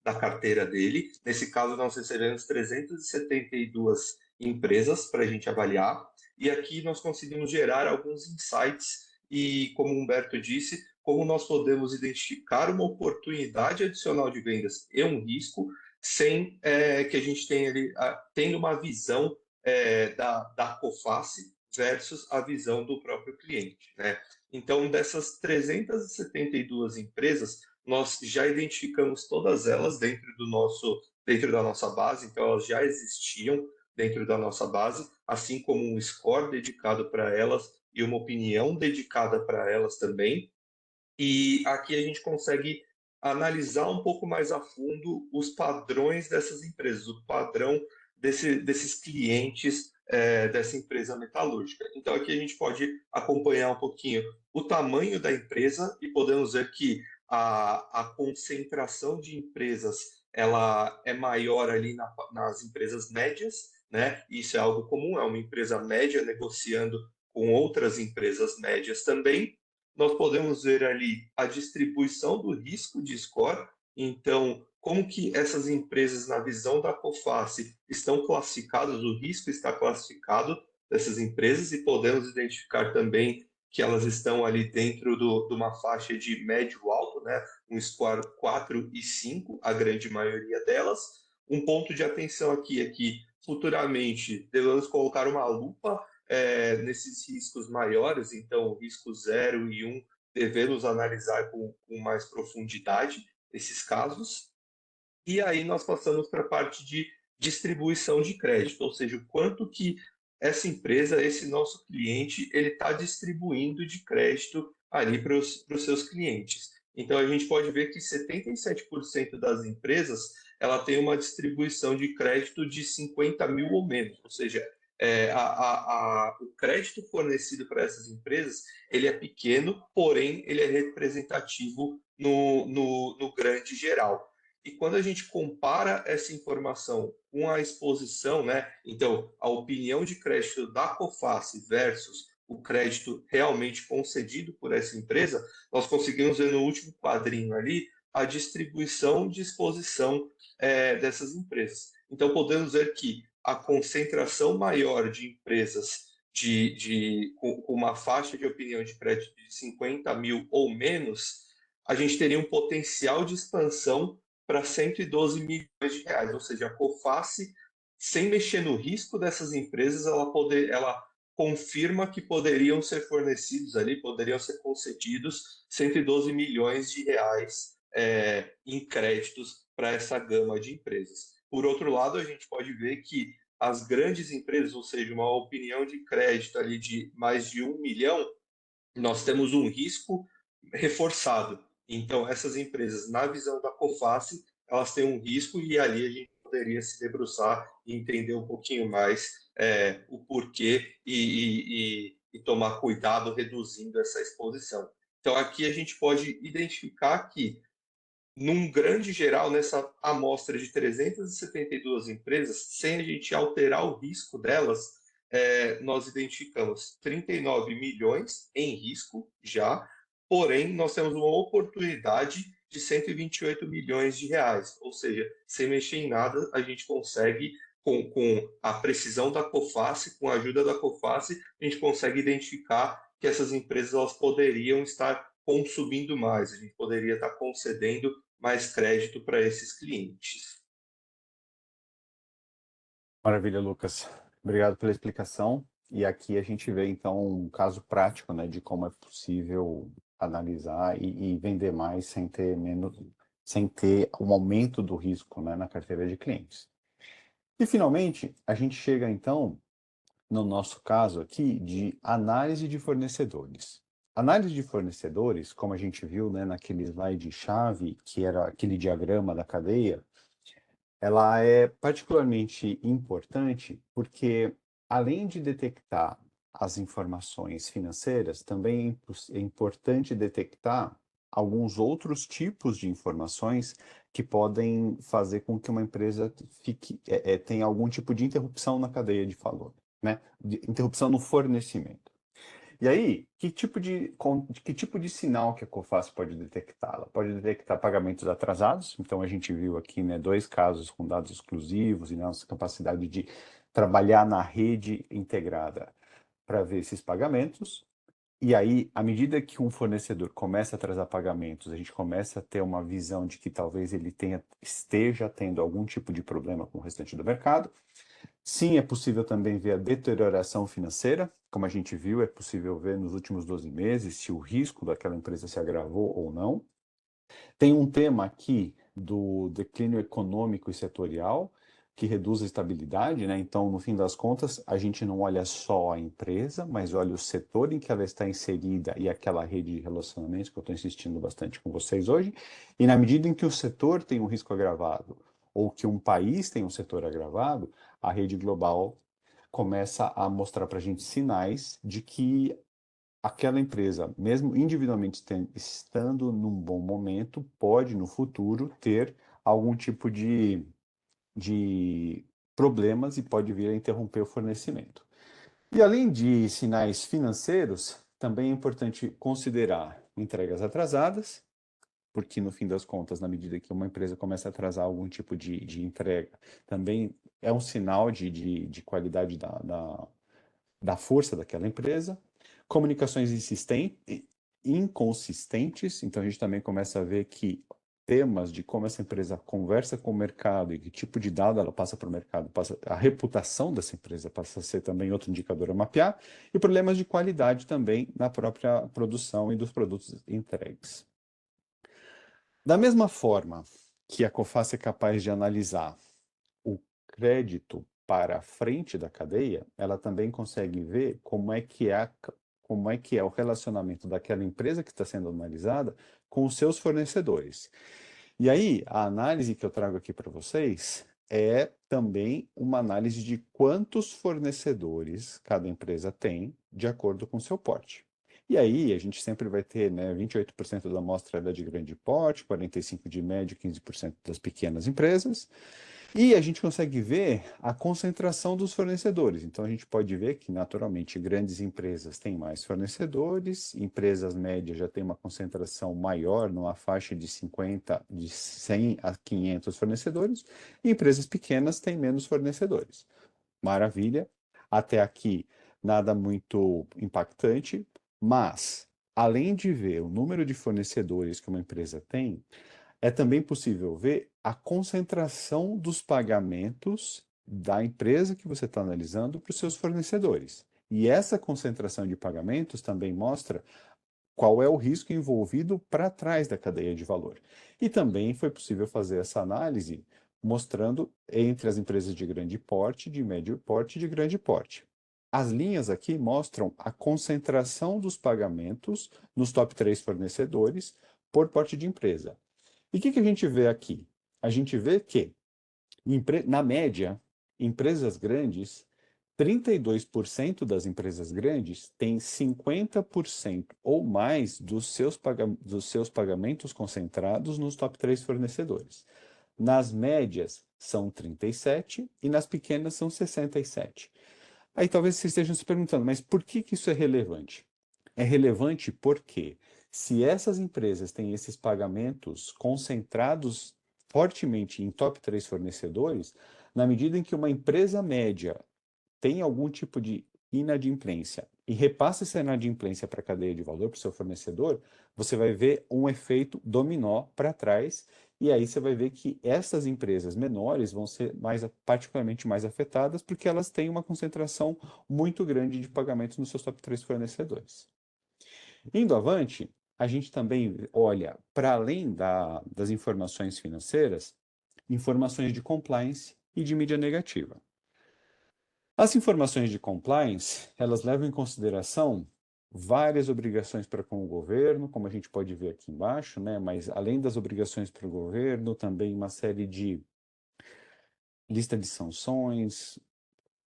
da carteira dele. Nesse caso, nós recebemos 372 empresas para a gente avaliar, e aqui nós conseguimos gerar alguns insights e, como o Humberto disse, como nós podemos identificar uma oportunidade adicional de vendas e um risco, sem que a gente tenha ali, tendo uma visão da COFACE versus a visão do próprio cliente, né? Então, dessas 372 empresas, nós já identificamos todas elas dentro da nossa base, então elas já existiam dentro da nossa base, assim como um score dedicado para elas e uma opinião dedicada para elas também. E aqui a gente consegue analisar um pouco mais a fundo os padrões dessas empresas, o padrão desses clientes dessa empresa metalúrgica. Então aqui a gente pode acompanhar um pouquinho o tamanho da empresa e podemos ver que a concentração de empresas ela é maior ali nas empresas médias, né? Isso é algo comum, é uma empresa média negociando com outras empresas médias também. Nós podemos ver ali a distribuição do risco de score. Então, como que essas empresas, na visão da COFACE, estão classificadas, o risco está classificado dessas empresas, e podemos identificar também que elas estão ali dentro de uma faixa de médio-alto, né? Um score 4 e 5, a grande maioria delas. Um ponto de atenção aqui é que, futuramente, devemos colocar uma lupa nesses riscos maiores, então risco 0 e 1, devemos analisar com mais profundidade esses casos. E aí nós passamos para a parte de distribuição de crédito, ou seja, o quanto que essa empresa, esse nosso cliente, ele está distribuindo de crédito ali para os seus clientes. Então a gente pode ver que 77% das empresas ela tem uma distribuição de crédito de 50 mil ou menos, ou seja, o crédito fornecido para essas empresas ele é pequeno, porém ele é representativo no grande geral. E quando a gente compara essa informação com a exposição, né? Então, a opinião de crédito da COFACE versus o crédito realmente concedido por essa empresa, nós conseguimos ver no último quadrinho ali a distribuição de exposição dessas empresas. Então, podemos ver que a concentração maior de empresas com uma faixa de opinião de crédito de 50 mil ou menos, a gente teria um potencial de expansão para 112 milhões de reais, ou seja, a COFACE, sem mexer no risco dessas empresas, ela confirma que poderiam ser fornecidos ali, poderiam ser concedidos 112 milhões de reais em créditos para essa gama de empresas. Por outro lado, a gente pode ver que as grandes empresas, ou seja, uma opinião de crédito ali de mais de 1 milhão, nós temos um risco reforçado. Então, essas empresas, na visão da COFACE, elas têm um risco, e ali a gente poderia se debruçar e entender um pouquinho mais o porquê e tomar cuidado reduzindo essa exposição. Então, aqui a gente pode identificar que, num grande geral, nessa amostra de 372 empresas, sem a gente alterar o risco delas, nós identificamos 39 milhões em risco já, porém nós temos uma oportunidade de 128 milhões de reais, ou seja, sem mexer em nada, a gente consegue, com a precisão da COFACE, com a ajuda da COFACE, a gente consegue identificar que essas empresas elas poderiam estar consumindo mais, a gente poderia estar concedendo mais crédito para esses clientes. Maravilha, Lucas. Obrigado pela explicação. E aqui a gente vê, então, um caso prático, né, de como é possível analisar e vender mais sem ter um aumento do risco, né, na carteira de clientes. E, finalmente, a gente chega, então, no nosso caso aqui, de análise de fornecedores. Análise de fornecedores, como a gente viu, né, naquele slide-chave, que era aquele diagrama da cadeia, ela é particularmente importante porque, além de detectar as informações financeiras, também é importante detectar alguns outros tipos de informações que podem fazer com que uma empresa tenha algum tipo de interrupção na cadeia de valor, né? De interrupção no fornecimento. E aí, que tipo de sinal que a COFAS pode detectar? Ela pode detectar pagamentos atrasados, então a gente viu aqui, né, dois casos com dados exclusivos e nossa capacidade de trabalhar na rede integrada para ver esses pagamentos. E aí, à medida que um fornecedor começa a atrasar pagamentos, a gente começa a ter uma visão de que talvez ele esteja tendo algum tipo de problema com o restante do mercado. Sim, é possível também ver a deterioração financeira, como a gente viu, é possível ver nos últimos 12 meses se o risco daquela empresa se agravou ou não. Tem um tema aqui do declínio econômico e setorial, que reduz a estabilidade, né? Então, no fim das contas, a gente não olha só a empresa, mas olha o setor em que ela está inserida e aquela rede de relacionamentos que eu estou insistindo bastante com vocês hoje. E na medida em que o setor tem um risco agravado, ou que um país tem um setor agravado, a rede global começa a mostrar para a gente sinais de que aquela empresa, mesmo individualmente estando num bom momento, pode no futuro ter algum tipo de problemas e pode vir a interromper o fornecimento. E além de sinais financeiros, também é importante considerar entregas atrasadas, porque no fim das contas, na medida que uma empresa começa a atrasar algum tipo de entrega, também é um sinal de qualidade da força daquela empresa, comunicações inconsistentes, então a gente também começa a ver que temas de como essa empresa conversa com o mercado e que tipo de dado ela passa para o mercado, a reputação dessa empresa passa a ser também outro indicador a mapear, e problemas de qualidade também na própria produção e dos produtos entregues. Da mesma forma que a COFAS é capaz de analisar o crédito para a frente da cadeia, ela também consegue ver como é que é o relacionamento daquela empresa que está sendo analisada com os seus fornecedores. E aí, a análise que eu trago aqui para vocês é também uma análise de quantos fornecedores cada empresa tem de acordo com o seu porte. E aí, a gente sempre vai ter, né, 28% da amostra é de grande porte, 45% de médio, 15% das pequenas empresas. E a gente consegue ver a concentração dos fornecedores. Então, a gente pode ver que, naturalmente, grandes empresas têm mais fornecedores, empresas médias já têm uma concentração maior, numa faixa de 50, de 100 a 500 fornecedores, e empresas pequenas têm menos fornecedores. Maravilha. Até aqui, nada muito impactante, mas, além de ver o número de fornecedores que uma empresa tem, é também possível ver a concentração dos pagamentos da empresa que você está analisando para os seus fornecedores. E essa concentração de pagamentos também mostra qual é o risco envolvido para trás da cadeia de valor. E também foi possível fazer essa análise mostrando entre as empresas de grande porte, de médio porte e de grande porte. As linhas aqui mostram a concentração dos pagamentos nos top 3 fornecedores por porte de empresa. E o que a gente vê aqui? A gente vê que, na média, empresas grandes, 32% das empresas grandes têm 50% ou mais dos seus pagamentos concentrados nos top 3 fornecedores. Nas médias, são 37% e nas pequenas são 67%. Aí talvez vocês estejam se perguntando, mas por que isso é relevante? É relevante porque se essas empresas têm esses pagamentos concentrados fortemente em top 3 fornecedores, na medida em que uma empresa média tem algum tipo de inadimplência e repassa essa inadimplência para a cadeia de valor, para o seu fornecedor, você vai ver um efeito dominó para trás, e aí você vai ver que essas empresas menores vão ser particularmente mais afetadas, porque elas têm uma concentração muito grande de pagamentos nos seus top 3 fornecedores. Indo avante, a gente também olha, para além das informações financeiras, informações de compliance e de mídia negativa. As informações de compliance, elas levam em consideração várias obrigações para com o governo, como a gente pode ver aqui embaixo, né? Mas além das obrigações para o governo, também uma série de lista de sanções,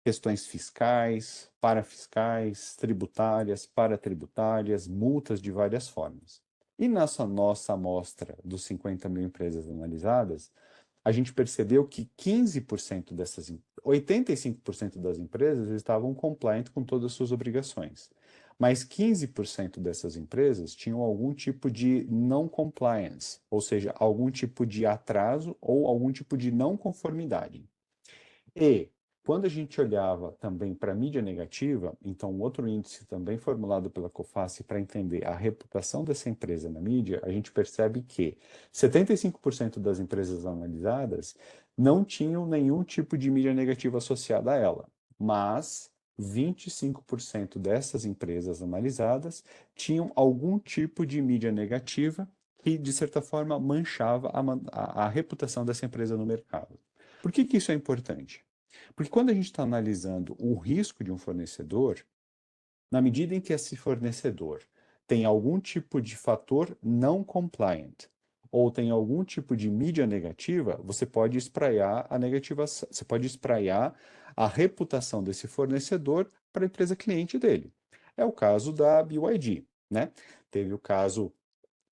questões fiscais, parafiscais, tributárias, paratributárias, multas de várias formas. E nessa nossa amostra dos 50 mil empresas analisadas, a gente percebeu que 15% 85% das empresas estavam compliant com todas as suas obrigações. Mas 15% dessas empresas tinham algum tipo de não compliance, ou seja, algum tipo de atraso ou algum tipo de não conformidade. E quando a gente olhava também para a mídia negativa, então outro índice também formulado pela COFACE para entender a reputação dessa empresa na mídia, a gente percebe que 75% das empresas analisadas não tinham nenhum tipo de mídia negativa associada a ela, mas 25% dessas empresas analisadas tinham algum tipo de mídia negativa que, de certa forma, manchava a reputação dessa empresa no mercado. Por que isso é importante? Porque quando a gente está analisando o risco de um fornecedor, na medida em que esse fornecedor tem algum tipo de fator não compliant ou tem algum tipo de mídia negativa, você pode espraiar a negativação, você pode espraiar a reputação desse fornecedor para a empresa cliente dele. É o caso da BYD, né? Teve o caso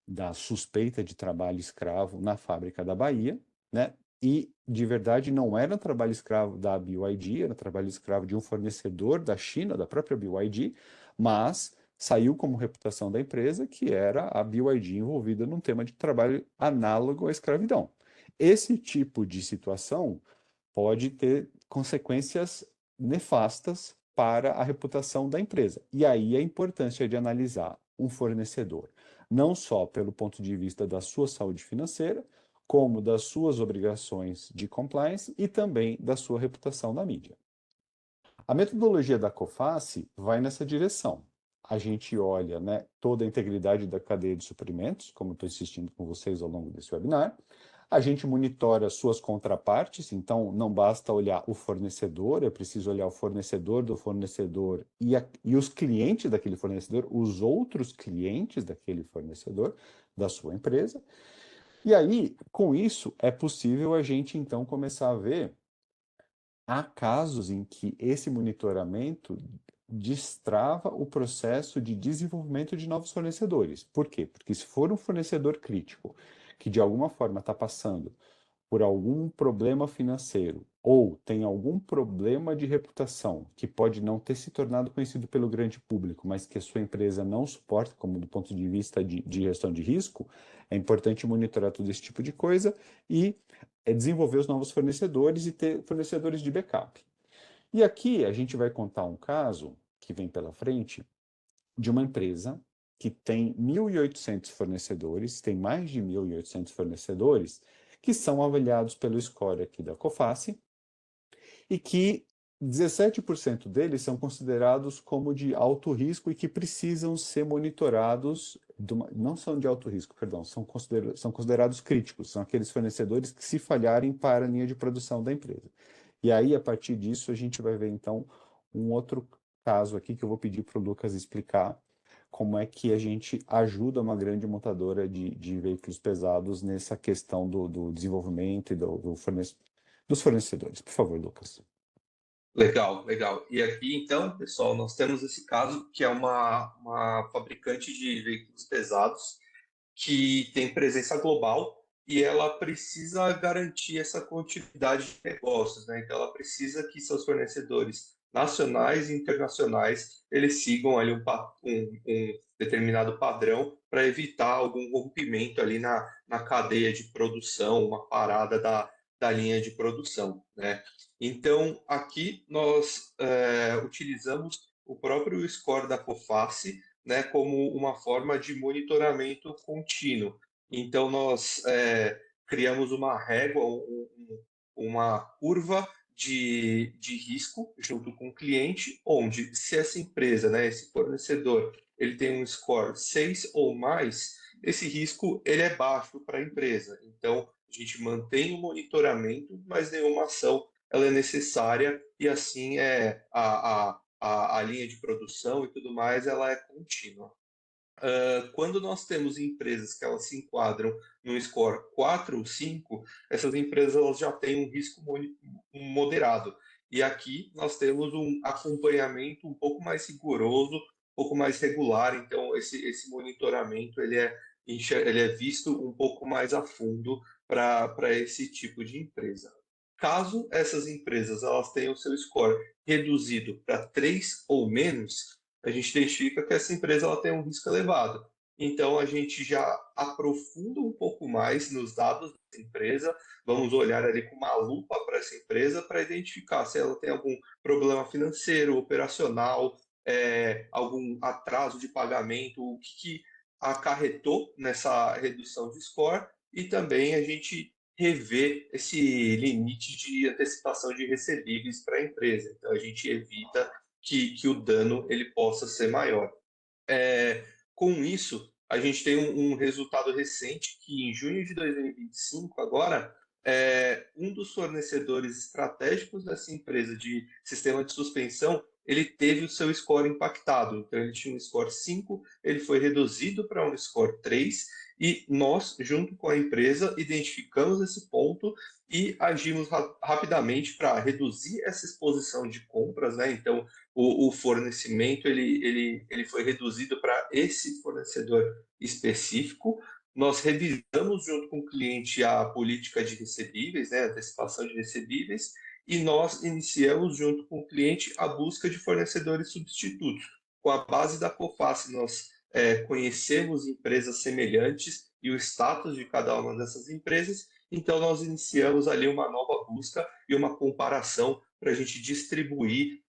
da suspeita de trabalho escravo na fábrica da Bahia, né? E de verdade não era trabalho escravo da BYD, era trabalho escravo de um fornecedor da China, da própria BYD, mas saiu como reputação da empresa que era a BYD envolvida num tema de trabalho análogo à escravidão. Esse tipo de situação pode ter consequências nefastas para a reputação da empresa. E aí a importância de analisar um fornecedor, não só pelo ponto de vista da sua saúde financeira, como das suas obrigações de compliance e também da sua reputação na mídia. A metodologia da COFACE vai nessa direção. A gente olha, né, toda a integridade da cadeia de suprimentos, como estou insistindo com vocês ao longo desse webinar. A gente monitora suas contrapartes, então não basta olhar o fornecedor, é preciso olhar o fornecedor do fornecedor e os clientes daquele fornecedor, os outros clientes daquele fornecedor da sua empresa. E aí, com isso, é possível a gente então começar a ver há casos em que esse monitoramento destrava o processo de desenvolvimento de novos fornecedores. Por quê? Porque se for um fornecedor crítico que de alguma forma está passando por algum problema financeiro ou tem algum problema de reputação que pode não ter se tornado conhecido pelo grande público, mas que a sua empresa não suporta, como do ponto de vista de gestão de risco, é importante monitorar todo esse tipo de coisa e desenvolver os novos fornecedores e ter fornecedores de backup. E aqui a gente vai contar um caso que vem pela frente de uma empresa que tem 1.800 fornecedores, tem mais de 1.800 fornecedores, que são avaliados pelo score aqui da COFACE, e que 17% deles são considerados como de alto risco e que precisam ser monitorados, não são de alto risco, perdão, são considerados críticos, são aqueles fornecedores que se falharem para a linha de produção da empresa. E aí, a partir disso, a gente vai ver, então, um outro caso aqui que eu vou pedir para o Lucas explicar como é que a gente ajuda uma grande montadora de veículos pesados nessa questão do desenvolvimento e dos fornecedores. Por favor, Lucas. Legal, legal. E aqui, então, pessoal, nós temos esse caso que é uma fabricante de veículos pesados que tem presença global e ela precisa garantir essa continuidade de negócios, né? Então, ela precisa que seus fornecedores nacionais e internacionais eles sigam ali um determinado padrão para evitar algum rompimento ali na cadeia de produção, uma parada da linha de produção, né? Então, aqui nós utilizamos o próprio score da COFACE, né, como uma forma de monitoramento contínuo. Então, nós criamos uma régua, uma curva de risco junto com o cliente, onde se essa empresa, né, esse fornecedor, ele tem um score 6 ou mais, esse risco ele é baixo para a empresa. Então, a gente mantém o monitoramento, mas nenhuma ação ela é necessária e assim a linha de produção e tudo mais, ela é contínua. Quando nós temos empresas que elas se enquadram no score 4 ou 5, essas empresas elas já têm um risco moderado. E aqui nós temos um acompanhamento um pouco mais rigoroso, um pouco mais regular, então esse monitoramento ele é visto um pouco mais a fundo para esse tipo de empresa. Caso essas empresas elas tenham seu score reduzido para 3 ou menos, a gente identifica que essa empresa ela tem um risco elevado. Então, a gente já aprofunda um pouco mais nos dados dessa empresa, vamos olhar ali com uma lupa para essa empresa para identificar se ela tem algum problema financeiro, operacional, algum atraso de pagamento, o que acarretou nessa redução de score, e também a gente rever esse limite de antecipação de recebíveis para a empresa. Então, a gente evita que o dano ele possa ser maior. Com isso, a gente tem um resultado recente que em junho de 2025, agora, um dos fornecedores estratégicos dessa empresa de sistema de suspensão, ele teve o seu score impactado. Então, ele tinha um score 5, ele foi reduzido para um score 3, e nós, junto com a empresa, identificamos esse ponto e agimos rapidamente para reduzir essa exposição de compras, né? Então, o fornecimento ele foi reduzido para esse fornecedor específico. Nós revisamos junto com o cliente a política de recebíveis, né, antecipação de recebíveis, e nós iniciamos junto com o cliente a busca de fornecedores substitutos. Com a base da COFACE, nós conhecemos empresas semelhantes e o status de cada uma dessas empresas, então nós iniciamos ali uma nova busca e uma comparação para a gente distribuir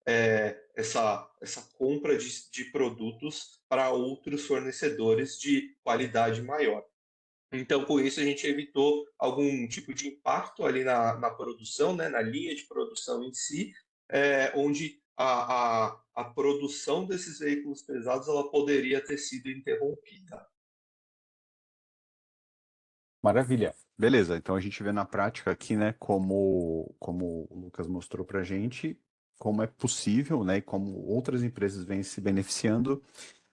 essa compra de produtos para outros fornecedores de qualidade maior. Então, com isso, a gente evitou algum tipo de impacto ali na produção, né, na linha de produção em si, onde a produção desses veículos pesados ela poderia ter sido interrompida. Maravilha. Beleza, então a gente vê na prática aqui, né, como o Lucas mostrou para a gente, como é possível, né, e como outras empresas vêm se beneficiando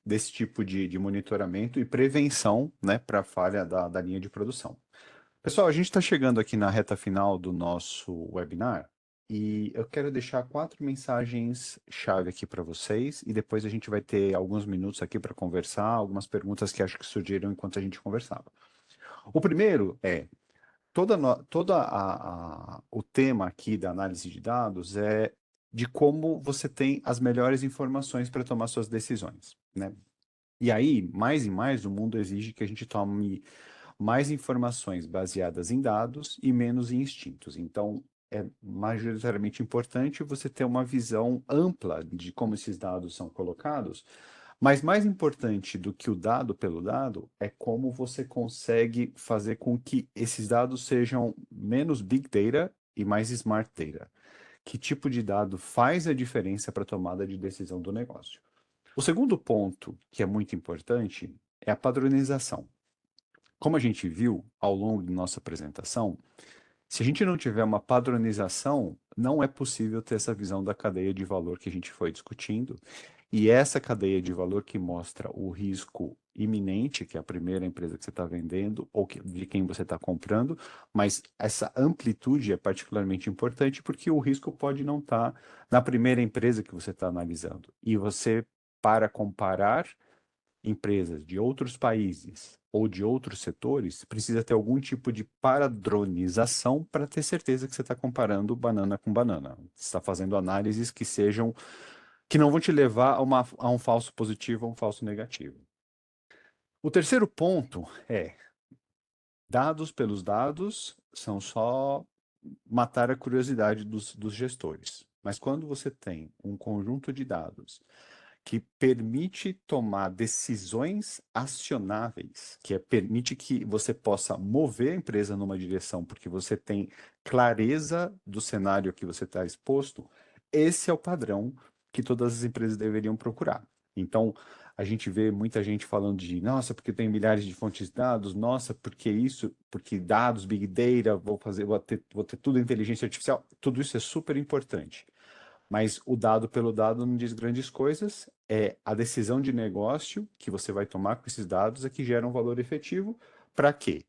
desse tipo de monitoramento e prevenção, né, para a falha da linha de produção. Pessoal, a gente está chegando aqui na reta final do nosso webinar e eu quero deixar 4 mensagens-chave aqui para vocês e depois a gente vai ter alguns minutos aqui para conversar, algumas perguntas que acho que surgiram enquanto a gente conversava. O primeiro é, o tema aqui da análise de dados é de como você tem as melhores informações para tomar suas decisões, né? E aí, mais e mais, o mundo exige que a gente tome mais informações baseadas em dados e menos em instintos. Então, é majoritariamente importante você ter uma visão ampla de como esses dados são colocados, mas mais importante do que o dado pelo dado é como você consegue fazer com que esses dados sejam menos big data e mais smart data. Que tipo de dado faz a diferença para a tomada de decisão do negócio? O segundo ponto, que é muito importante, é a padronização. Como a gente viu ao longo da nossa apresentação, se a gente não tiver uma padronização, não é possível ter essa visão da cadeia de valor que a gente foi discutindo. E essa cadeia de valor que mostra o risco iminente, que é a primeira empresa que você está vendendo, ou de quem você está comprando, mas essa amplitude é particularmente importante porque o risco pode não estar na primeira empresa que você está analisando. E você, para comparar empresas de outros países ou de outros setores, precisa ter algum tipo de padronização para ter certeza que você está comparando banana com banana. Você está fazendo análises que não vão te levar a um falso positivo ou um falso negativo. O terceiro ponto é dados pelos dados são só matar a curiosidade dos gestores. Mas quando você tem um conjunto de dados que permite tomar decisões acionáveis, permite que você possa mover a empresa numa direção, porque você tem clareza do cenário que você está exposto, esse é o padrão que todas as empresas deveriam procurar. Então, a gente vê muita gente falando de, nossa, porque tem milhares de fontes de dados, nossa, porque isso, porque dados, big data, vou ter tudo inteligência artificial, tudo isso é super importante. Mas o dado pelo dado não diz grandes coisas, é a decisão de negócio que você vai tomar com esses dados é que gera um valor efetivo. Para quê?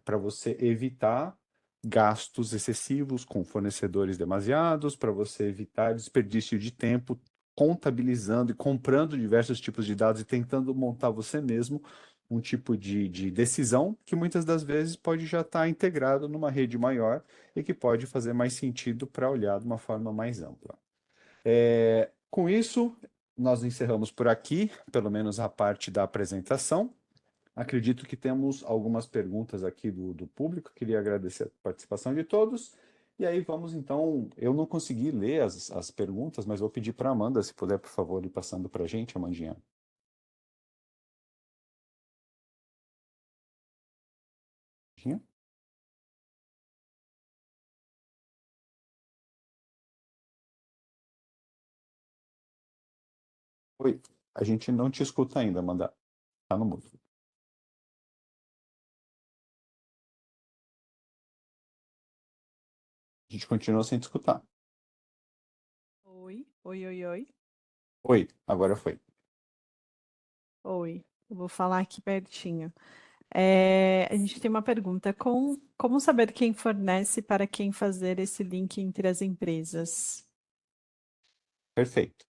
Para você evitar gastos excessivos com fornecedores demasiados, para você evitar desperdício de tempo contabilizando e comprando diversos tipos de dados e tentando montar você mesmo um tipo de decisão que muitas das vezes pode já estar integrado numa rede maior e que pode fazer mais sentido para olhar de uma forma mais ampla. Com isso, nós encerramos por aqui, pelo menos a parte da apresentação. Acredito que temos algumas perguntas aqui do público. Queria agradecer a participação de todos. E aí vamos então. Eu não consegui ler as perguntas, mas vou pedir para a Amanda, se puder, por favor, ir passando para a gente, Amandinha. Amandinha? Oi, a gente não te escuta ainda, Amanda. Tá no mudo. A gente continua sem te escutar. Oi, oi, oi, oi. Oi, agora foi. Oi, eu vou falar aqui pertinho. A gente tem uma pergunta: como saber quem fornece para quem fazer esse link entre as empresas? Perfeito.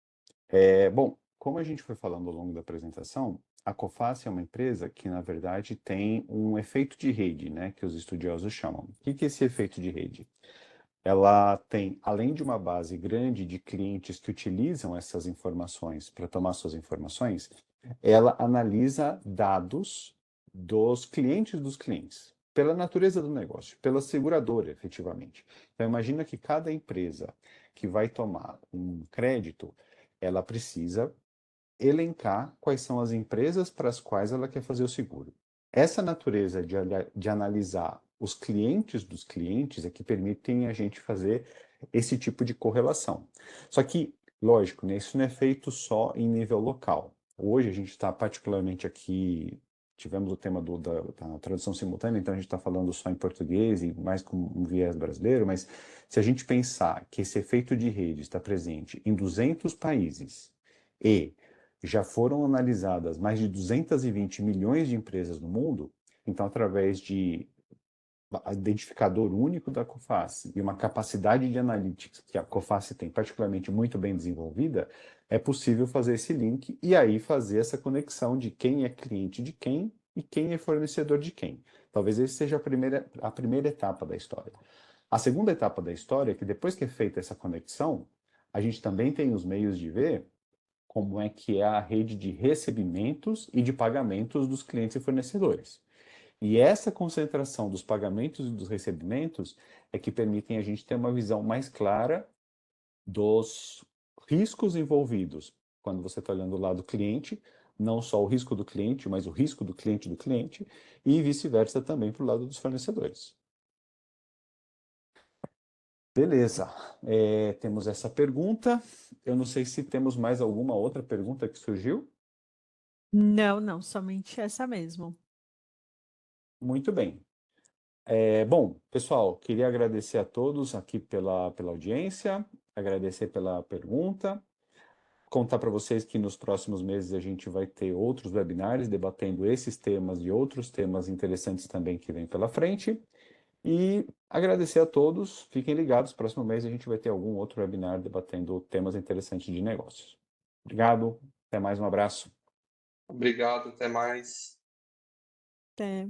Bom, como a gente foi falando ao longo da apresentação, a Coface é uma empresa que, na verdade, tem um efeito de rede, né, que os estudiosos chamam. O que que é esse efeito de rede? Ela tem, além de uma base grande de clientes que utilizam essas informações para tomar suas informações, ela analisa dados dos clientes, pela natureza do negócio, pela seguradora, efetivamente. Então, imagina que cada empresa que vai tomar um crédito, ela precisa elencar quais são as empresas para as quais ela quer fazer o seguro. Essa natureza de analisar os clientes dos clientes é que permitem a gente fazer esse tipo de correlação. Só que, lógico, né, isso não é feito só em nível local. Hoje a gente está particularmente aqui, tivemos o tema da tradução simultânea, então a gente está falando só em português e mais com um viés brasileiro, mas se a gente pensar que esse efeito de rede está presente em 200 países e já foram analisadas mais de 220 milhões de empresas no mundo, então, através de identificador único da Coface e uma capacidade de analytics que a Coface tem particularmente muito bem desenvolvida, é possível fazer esse link e aí fazer essa conexão de quem é cliente de quem e quem é fornecedor de quem. Talvez essa seja a primeira etapa da história. A segunda etapa da história é que depois que é feita essa conexão, a gente também tem os meios de ver como é que é a rede de recebimentos e de pagamentos dos clientes e fornecedores. E essa concentração dos pagamentos e dos recebimentos é que permitem a gente ter uma visão mais clara dos riscos envolvidos quando você está olhando o lado do cliente, não só o risco do cliente, mas o risco do cliente, e vice-versa também para o lado dos fornecedores. Beleza, temos essa pergunta. Eu não sei se temos mais alguma outra pergunta que surgiu. Não, não, somente essa mesmo. Muito bem. Bom, pessoal, queria agradecer a todos aqui pela audiência, agradecer pela pergunta, contar para vocês que nos próximos meses a gente vai ter outros webinars debatendo esses temas e outros temas interessantes também que vêm pela frente. E agradecer a todos, fiquem ligados, próximo mês a gente vai ter algum outro webinar debatendo temas interessantes de negócios. Obrigado, até mais, um abraço. Obrigado, até mais. Até.